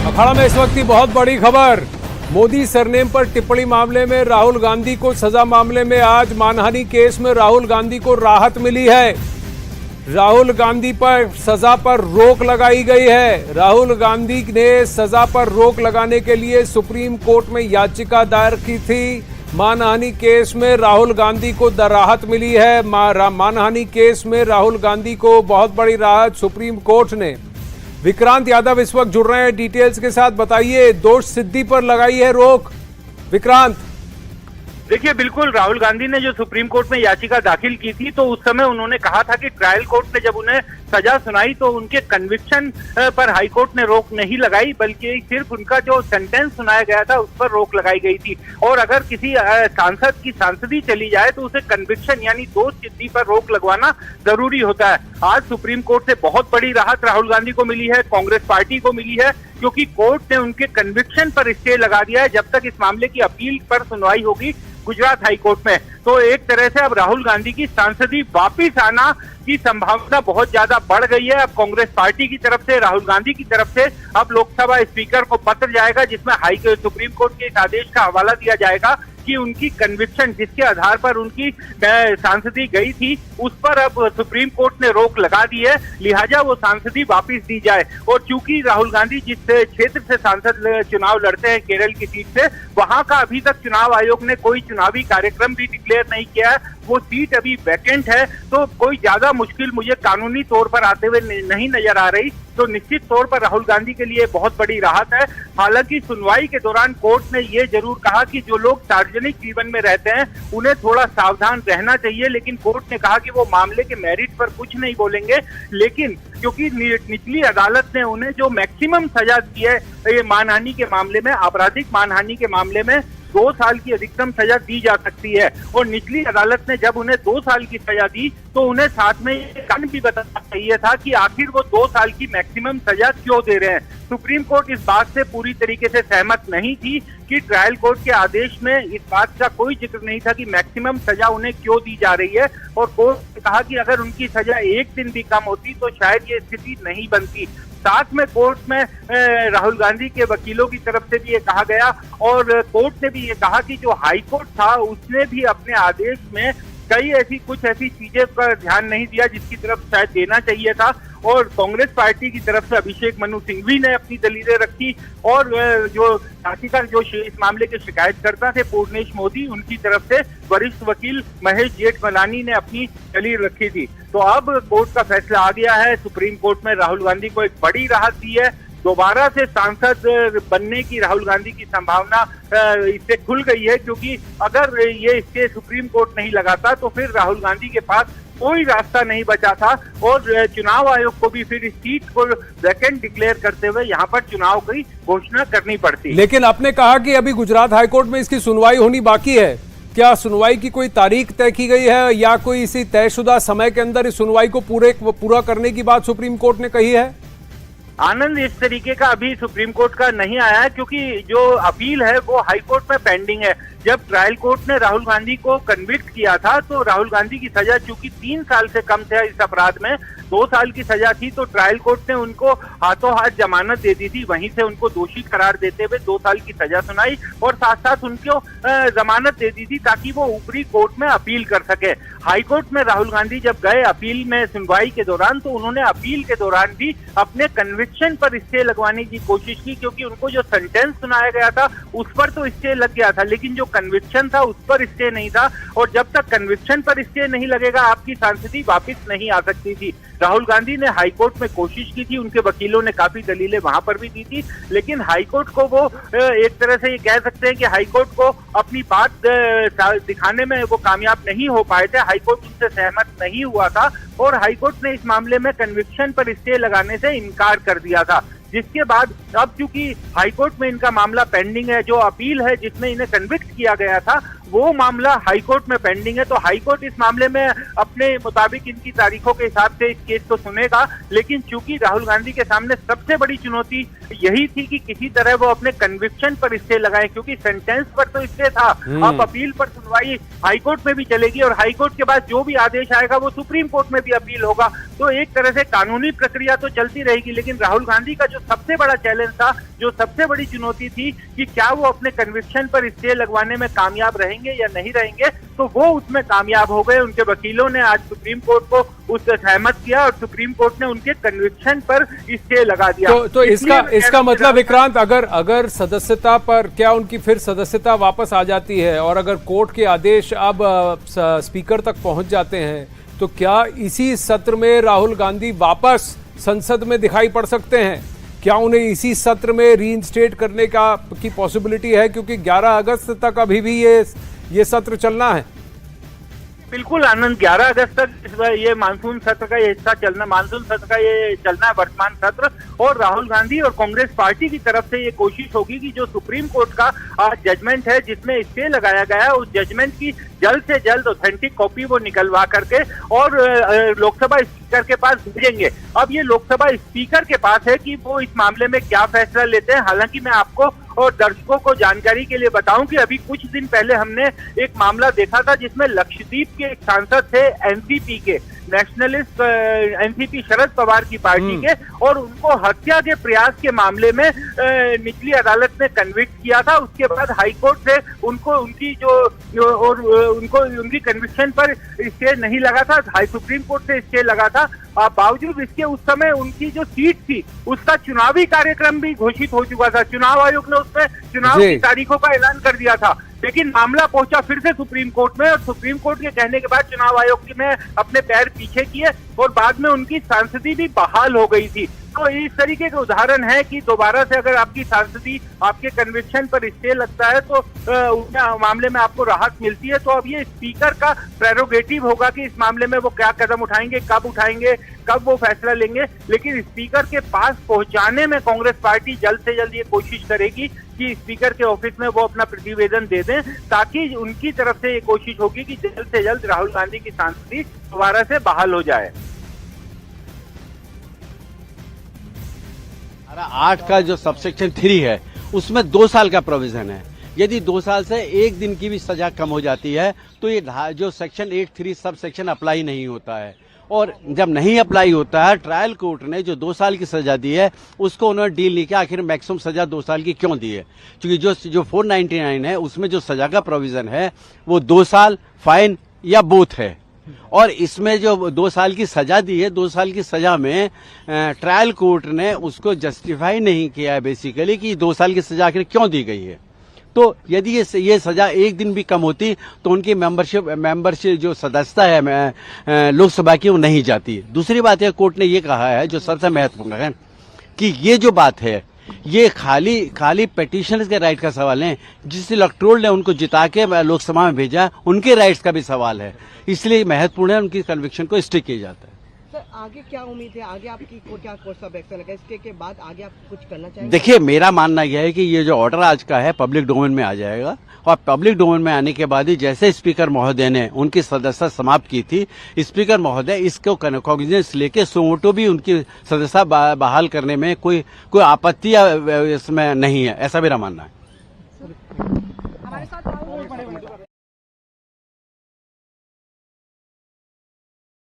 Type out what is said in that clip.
अखाड़ा में इस वक्त की बहुत बड़ी खबर। मोदी सरनेम पर टिप्पणी मामले में राहुल गांधी को सजा मामले में आज मानहानि केस में राहुल गांधी को राहत मिली है। राहुल गांधी पर सजा पर रोक लगाई गई है। राहुल गांधी ने सजा पर रोक लगाने के लिए सुप्रीम कोर्ट में याचिका दायर की थी। मानहानि केस में राहुल गांधी को राहत मिली है। मानहानि केस में राहुल गांधी को बहुत बड़ी राहत सुप्रीम कोर्ट ने। विक्रांत यादव इस वक्त जुड़ रहे हैं डिटेल्स के साथ, बताइए दोष सिद्धि पर लगाई है रोक। विक्रांत, देखिए, बिल्कुल राहुल गांधी ने जो सुप्रीम कोर्ट में याचिका दाखिल की थी तो उस समय उन्होंने कहा था कि ट्रायल कोर्ट ने जब उन्हें सजा सुनाई तो उनके कन्विक्शन पर हाई कोर्ट ने रोक नहीं लगाई, बल्कि सिर्फ उनका जो सेंटेंस सुनाया गया था उस पर रोक लगाई गई थी। और अगर किसी सांसद की सांसदी चली जाए तो उसे कन्विक्शन यानी दोष सिद्धि पर रोक लगवाना जरूरी होता है। आज सुप्रीम कोर्ट से बहुत बड़ी राहत राहुल गांधी को मिली है, कांग्रेस पार्टी को मिली है, क्योंकि कोर्ट ने उनके कन्विक्शन पर स्टे लगा दिया है जब तक इस मामले की अपील पर सुनवाई होगी गुजरात हाई कोर्ट में। तो एक तरह से अब राहुल गांधी की सांसदी वापिस आना की संभावना बहुत ज्यादा बढ़ गई है। अब कांग्रेस पार्टी की तरफ से, राहुल गांधी की तरफ से अब लोकसभा स्पीकर को पत्र जाएगा जिसमें सुप्रीम कोर्ट के इस आदेश का हवाला दिया जाएगा कि उनकी कन्विक्शन जिसके आधार पर उनकी सांसदी गई थी उस पर अब सुप्रीम कोर्ट ने रोक लगा दी है, लिहाजा वो सांसदी वापस दी जाए। और चूंकि राहुल गांधी जिस क्षेत्र से सांसद चुनाव लड़ते हैं केरल की सीट से, वहां का अभी तक चुनाव आयोग ने कोई चुनावी कार्यक्रम भी डिक्लेयर नहीं किया है, वो सीट अभी वैकेंट है। तो कोई ज्यादा मुश्किल मुझे कानूनी तौर पर आते हुए नहीं नजर आ रही। तो निश्चित तौर पर राहुल गांधी के लिए बहुत बड़ी राहत है। हालांकि सुनवाई के दौरान कोर्ट ने ये जरूर कहा कि जो लोग सार्वजनिक जीवन में रहते हैं उन्हें थोड़ा सावधान रहना चाहिए, लेकिन कोर्ट ने कहा कि वो मामले के मेरिट पर कुछ नहीं बोलेंगे। लेकिन क्योंकि निचली अदालत ने उन्हें जो मैक्सिमम सजा दी है ये मानहानि के मामले में, आपराधिक मानहानि के मामले में 2 साल की अधिकतम सजा दी जा सकती है, और निचली अदालत ने जब उन्हें 2 साल की सजा दी तो उन्हें साथ में ये कारण भी बताना चाहिए था कि आखिर वो 2 साल की मैक्सिमम सजा क्यों दे रहे हैं। सुप्रीम कोर्ट इस बात से पूरी तरीके से सहमत नहीं थी कि ट्रायल कोर्ट के आदेश में इस बात का कोई जिक्र नहीं था कि मैक्सिमम सजा उन्हें क्यों दी जा रही है। और कोर्ट ने कहा कि अगर उनकी सजा 1 दिन भी कम होती तो शायद ये स्थिति नहीं बनती। साथ में कोर्ट में राहुल गांधी के वकीलों की तरफ से भी ये कहा गया और कोर्ट ने भी ये कहा कि जो हाई कोर्ट था उसने भी अपने आदेश में कुछ ऐसी चीजें पर ध्यान नहीं दिया जिसकी तरफ शायद देना चाहिए था। और कांग्रेस पार्टी की तरफ से अभिषेक मनु सिंघवी ने अपनी दलीलें रखी और जो याचिका जो इस मामले के शिकायतकर्ता थे पूर्णेश मोदी, उनकी तरफ से वरिष्ठ वकील महेश जेठमलानी ने अपनी दलील रखी थी। तो अब कोर्ट का फैसला आ गया है। सुप्रीम कोर्ट में राहुल गांधी को एक बड़ी राहत दी है। दोबारा से सांसद बनने की राहुल गांधी की संभावना इससे खुल गई है, क्योंकि अगर ये इसके सुप्रीम कोर्ट नहीं लगाता तो फिर राहुल गांधी के पास कोई रास्ता नहीं बचा था और चुनाव आयोग को भी फिर इस सीट को वैकेंट डिक्लेयर करते हुए यहाँ पर चुनाव की घोषणा करनी पड़ती। लेकिन आपने कहा कि अभी गुजरात हाईकोर्ट में इसकी सुनवाई होनी बाकी है, क्या सुनवाई की कोई तारीख तय की गई है या कोई इसी तयशुदा समय के अंदर इस सुनवाई को पूरा करने की बात सुप्रीम कोर्ट ने कही है? आनंद, इस तरीके का अभी सुप्रीम कोर्ट का नहीं आया है, क्योंकि जो अपील है वो हाई कोर्ट में पेंडिंग है। जब ट्रायल कोर्ट ने राहुल गांधी को कन्विक्ट किया था तो राहुल गांधी की सजा चूंकि 3 साल से कम थे इस अपराध में, 2 साल की सजा थी, तो ट्रायल कोर्ट ने उनको हाथों हाथ जमानत दे दी थी, वहीं से उनको दोषी करार देते हुए 2 साल की सजा सुनाई और साथ साथ उनको जमानत दे दी थी ताकि वो ऊपरी कोर्ट में अपील कर सके। हाई कोर्ट में राहुल गांधी जब गए अपील में सुनवाई के दौरान तो उन्होंने अपील के दौरान भी अपने कन्विक्शन पर स्टे लगवाने की कोशिश की, क्योंकि उनको जो सेंटेंस सुनाया गया था उस पर तो स्टे लग गया था, लेकिन जो कन्विक्शन था उस पर स्टे नहीं था। और जब तक कन्विक्शन पर स्टे नहीं लगेगा आपकी सांसदी वापस नहीं आ सकती थी। राहुल गांधी ने हाईकोर्ट में कोशिश की थी, उनके वकीलों ने काफी दलीलें वहां पर भी दी थी, लेकिन हाईकोर्ट को वो एक तरह से ये कह सकते हैं कि हाईकोर्ट को अपनी बात दिखाने में वो कामयाब नहीं हो पाए थे। हाईकोर्ट उनसे सहमत नहीं हुआ था और हाईकोर्ट ने इस मामले में कन्विक्शन पर स्टे लगाने से इनकार कर दिया था, जिसके बाद अब चूंकि हाईकोर्ट में इनका मामला पेंडिंग है, जो अपील है जिसमें इन्हें कन्विक्ट किया गया था वो मामला हाईकोर्ट में पेंडिंग है। तो हाईकोर्ट इस मामले में अपने मुताबिक इनकी तारीखों के हिसाब से इस केस को सुनेगा, लेकिन चूंकि राहुल गांधी के सामने सबसे बड़ी चुनौती यही थी कि किसी तरह वो अपने कन्विक्शन पर स्टे लगाए, क्योंकि सेंटेंस पर तो स्टे था, अब अपील पर सुनवाई हाईकोर्ट में भी चलेगी और हाईकोर्ट के बाद जो भी आदेश आएगा वो सुप्रीम कोर्ट में भी अपील होगा। तो एक तरह से कानूनी प्रक्रिया तो चलती रहेगी, लेकिन राहुल गांधी का जो सबसे बड़ा चैलेंज था, जो सबसे बड़ी चुनौती थी कि क्या वो अपने कन्विक्शन पर स्टे लगवाने में कामयाब रहेंगे या नहीं रहेंगे, तो वो उसमें कामयाब हो गए। उनके वकीलों ने आज सुप्रीम कोर्ट को उससे सहमत किया और सुप्रीम कोर्ट ने उनके कन्विक्शन पर स्टे लगा दिया। तो इसका मतलब विक्रांत, अगर सदस्यता पर क्या उनकी फिर सदस्यता वापस आ जाती है और अगर कोर्ट के आदेश अब स्पीकर तक पहुंच जाते हैं, तो क्या इसी सत्र में राहुल गांधी वापस संसद में दिखाई पड़ सकते हैं? क्या उन्हें इसी सत्र में रीइंस्टेट करने की पॉसिबिलिटी है, क्योंकि 11 अगस्त तक अभी भी ये सत्र चलना है? बिल्कुल आनंद, 11 अगस्त तक ये मानसून सत्र का ये हिस्सा चलना, मानसून सत्र का ये चलना है वर्तमान सत्र। और राहुल गांधी और कांग्रेस पार्टी की तरफ से ये कोशिश होगी कि जो सुप्रीम कोर्ट का आज जजमेंट है जिसमें स्टे लगाया गया है, उस जजमेंट की जल्द से जल्द ऑथेंटिक कॉपी वो निकलवा करके और लोकसभा स्पीकर के पास भेजेंगे। अब ये लोकसभा स्पीकर के पास है कि वो इस मामले में क्या फैसला लेते हैं। हालांकि मैं आपको और दर्शकों को जानकारी के लिए बताऊं कि अभी कुछ दिन पहले हमने एक मामला देखा था जिसमें लक्षद्वीप के एक सांसद थे एनसीपी के, नेशनलिस्ट एनसीपी शरद पवार की पार्टी के, और उनको हत्या के प्रयास के मामले में निचली अदालत ने कन्विक्ट किया था। उसके बाद हाईकोर्ट से उनको उनकी कन्विक्शन पर स्टे नहीं लगा था, हाई सुप्रीम कोर्ट से स्टे लगा था। बावजूद इसके उस समय उनकी जो सीट थी उसका चुनावी कार्यक्रम भी घोषित हो चुका था, चुनाव आयोग ने उसमें चुनाव की तारीखों का ऐलान कर दिया था। लेकिन मामला पहुंचा फिर से सुप्रीम कोर्ट में और सुप्रीम कोर्ट के कहने के बाद चुनाव आयोग ने अपने पैर पीछे किए और बाद में उनकी सांसदी भी बहाल हो गई थी। तो इस तरीके के उदाहरण है कि दोबारा से अगर आपकी सांसदी, आपके कन्विक्शन पर स्टे लगता है तो उस मामले में आपको राहत मिलती है। तो अब ये स्पीकर का प्रेरोगेटिव होगा कि इस मामले में वो क्या कदम उठाएंगे, कब वो फैसला लेंगे। लेकिन स्पीकर के पास पहुंचाने में कांग्रेस पार्टी जल्द से जल्द ये कोशिश करेगी कि स्पीकर के ऑफिस में वो अपना प्रतिवेदन दे दें, ताकि उनकी तरफ से ये कोशिश होगी कि जल्द से जल्द राहुल गांधी की सांसदी दोबारा से बहाल हो जाए। 8 का जो सबसेक्शन 3 है उसमें 2 साल का प्रोविजन है। यदि 2 साल से 1 दिन की भी सजा कम हो जाती है तो ये जो सेक्शन 8(3) सब सेक्शन अप्लाई नहीं होता है। और जब नहीं अप्लाई होता है, ट्रायल कोर्ट ने जो 2 साल की सजा दी है उसको उन्होंने डील नहीं किया आखिर मैक्सिमम सजा 2 साल की क्यों दी है। क्योंकि जो 499 है उसमें जो सजा का प्रोविजन है वो 2 साल, फाइन या बोथ है। और इसमें जो 2 साल की सजा दी है, 2 साल की सजा में ट्रायल कोर्ट ने उसको जस्टिफाई नहीं किया है बेसिकली कि 2 साल की सजा आखिर क्यों दी गई है। तो यदि ये सजा 1 दिन भी कम होती तो उनकी मेंबरशिप जो सदस्यता है लोकसभा की वो नहीं जाती। दूसरी बात है, कोर्ट ने ये कहा है जो सबसे महत्वपूर्ण है कि ये जो बात है ये खाली पेटिशनर्स के राइट का सवाल है। जिस इलेक्टोरल ने उनको जिता के लोकसभा में भेजा उनके राइट्स का भी सवाल है, इसलिए महत्वपूर्ण है उनकी कन्विक्शन को स्टे किया जाता है। सर आगे क्या उम्मीद है, आगे आपकी क्या कोर्स ऑफ एक्शन है, इसके बाद आगे आप कुछ करना चाहेंगे? देखिए, मेरा मानना यह है कि ये जो ऑर्डर आज का है पब्लिक डोमेन में आ जाएगा और पब्लिक डोमेन में आने के बाद ही जैसे स्पीकर महोदय ने उनकी सदस्यता समाप्त की थी, स्पीकर महोदय इसको कॉग्निजेंस लेके सोमोटो भी उनकी सदस्यता बहाल करने में कोई आपत्ति इसमें नहीं है, ऐसा मेरा मानना है। हमारे साथ